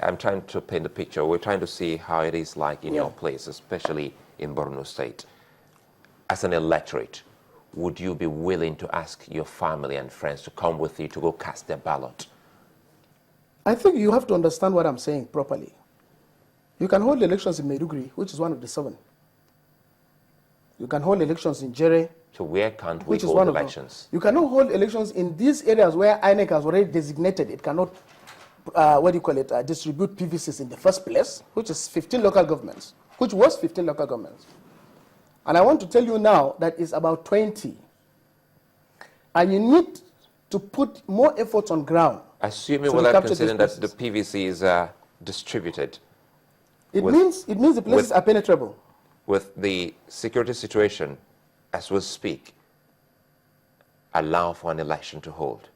I'm trying to paint the picture. We're trying to see how it is like in your place, especially in Borno State. As an electorate, would you be willing to ask your family and friends to come with you to go cast their ballot? I think you have to understand what I'm saying properly. You can hold elections in Maiduguri, which is one of the 7. You can hold elections in Jere. So where can't we hold elections? You cannot hold elections in these areas where INEC has already designated. It cannot, distribute PVCs in the first place, which is 15 local governments, which was 15 local governments. And I want to tell you now that it's about 20. And you need to put more efforts on ground. Assuming without considering that the PVC is distributed. It means the places are penetrable. With the security situation, as we speak, allow for an election to hold?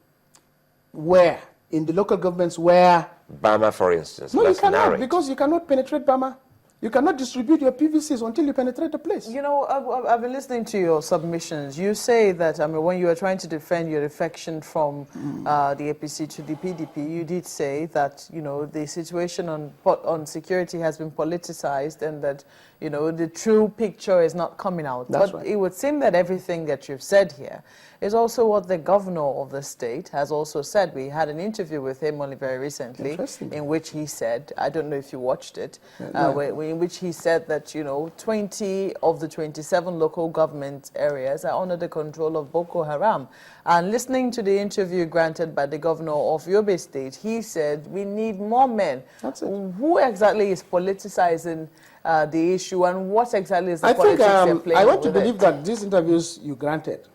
Where? In the local governments where? Bama, for instance. No, you cannot, because you cannot penetrate Bama. You cannot distribute your PVCs until you penetrate the place. You know, I've been listening to your submissions. You say that, I mean, when you were trying to defend your defection from the APC to the PDP, you did say that, you know, the situation on security has been politicized and that, you know, the true picture is not coming out. That's but right. It would seem that everything that you've said here is also what the governor of the state has also said. We had an interview with him only very recently in which he said, I don't know if you watched it, in which he said that, you know, 20 of the 27 local government areas are under the control of Boko Haram. And listening to the interview granted by the governor of Yobe State, he said, we need more men. That's it. Who exactly is politicizing the issue and what exactly is the politics they're playing? I want to believe that these interviews you granted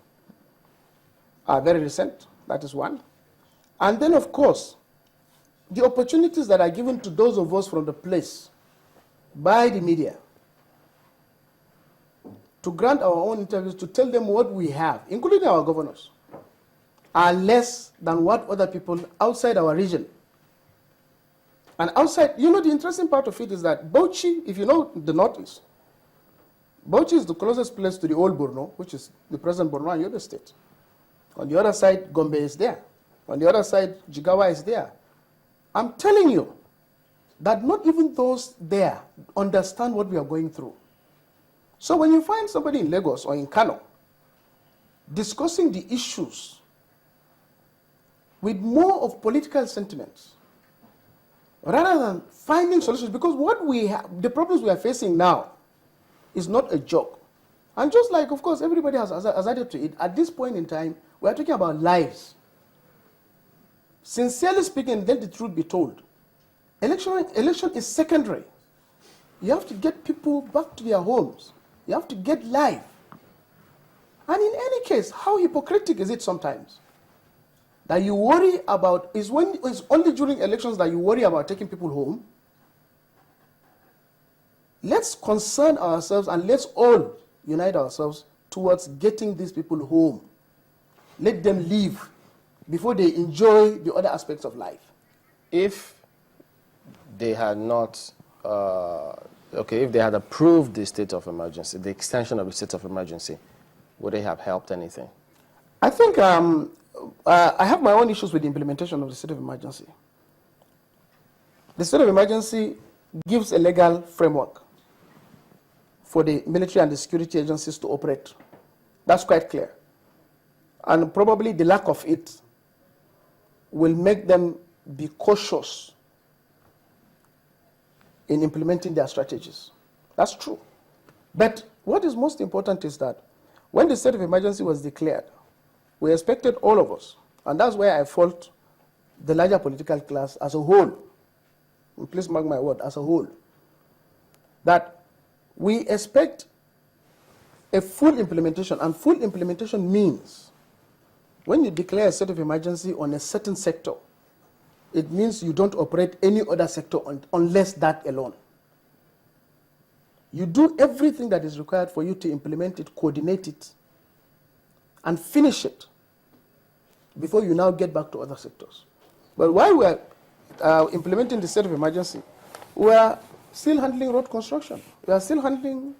are very recent. That is one. And then, of course, the opportunities that are given to those of us from the place by the media to grant our own interviews, to tell them what we have, including our governors, are less than what other people outside our region. And outside, you know, the interesting part of it is that Bauchi, if you know the northeast, Bauchi is the closest place to the old Borno, which is the present Borno and Yobe State. On the other side, Gombe is there. On the other side, Jigawa is there. I'm telling you that not even those there understand what we are going through. So when you find somebody in Lagos or in Kano discussing the issues with more of political sentiments, rather than finding solutions, because what we have, the problems we are facing now is not a joke. And just like, of course, everybody has added to it, at this point in time, we are talking about lives. Sincerely speaking, let the truth be told. Election is secondary. You have to get people back to their homes. You have to get life. And in any case, how hypocritical is it sometimes that you worry about, it's only during elections that you worry about taking people home? Let's concern ourselves and let's all unite ourselves towards getting these people home. Let them live before they enjoy the other aspects of life. If they had not, if they had approved the state of emergency, the extension of the state of emergency, would they have helped anything? I think I have my own issues with the implementation of the state of emergency. The state of emergency gives a legal framework for the military and the security agencies to operate. That's quite clear. And probably the lack of it will make them be cautious in implementing their strategies. That's true. But what is most important is that when the state of emergency was declared, we expected all of us, and that's where I fault the larger political class as a whole, and please mark my word, as a whole, that we expect a full implementation, and full implementation means when you declare a state of emergency on a certain sector, it means you don't operate any other sector unless that alone. You do everything that is required for you to implement it, coordinate it, and finish it before you now get back to other sectors. But while we're implementing the state of emergency, we are still handling road construction. We are still handling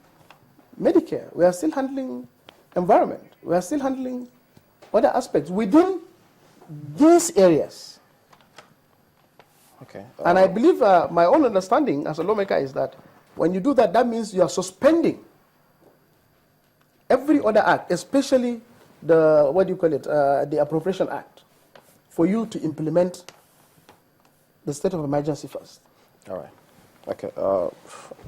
Medicare. We are still handling environment. We are still handling other aspects. Within these areas, Okay. And I believe my own understanding as a lawmaker is that when you do that, that means you are suspending every other act, especially the, what do you call it, the Appropriation Act, for you to implement the state of emergency first. All right. Okay.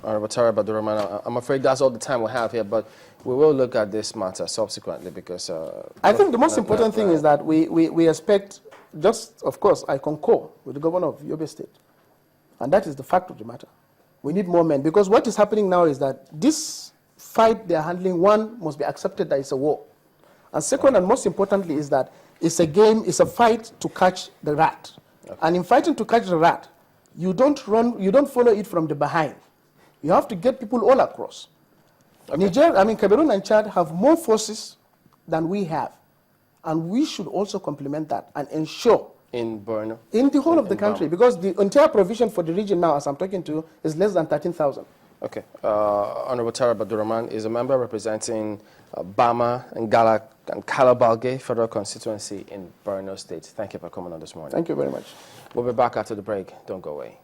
Honorable Tara Baduraman, I'm afraid that's all the time we have here, but we will look at this matter subsequently because... I think the most important thing is that we expect, just, of course, I concur with the governor of Yobe State, and that is the fact of the matter. We need more men, because what is happening now is that this fight they are handling, one, must be accepted that it's a war. And second, and most importantly, is that it's a game, it's a fight to catch the rat. Okay. And in fighting to catch the rat, you don't run, you don't follow it from the behind. You have to get people all across. Okay. Cameroon and Chad have more forces than we have. And we should also complement that and ensure in Borno? In the whole of the country, because the entire provision for the region now, as I'm talking to you, is less than 13,000. Okay. Honorable Tara Baduraman is a member representing Bama and Kalabalge Federal Constituency in Borno State. Thank you for coming on this morning. Thank you very much. We'll be back after the break. Don't go away.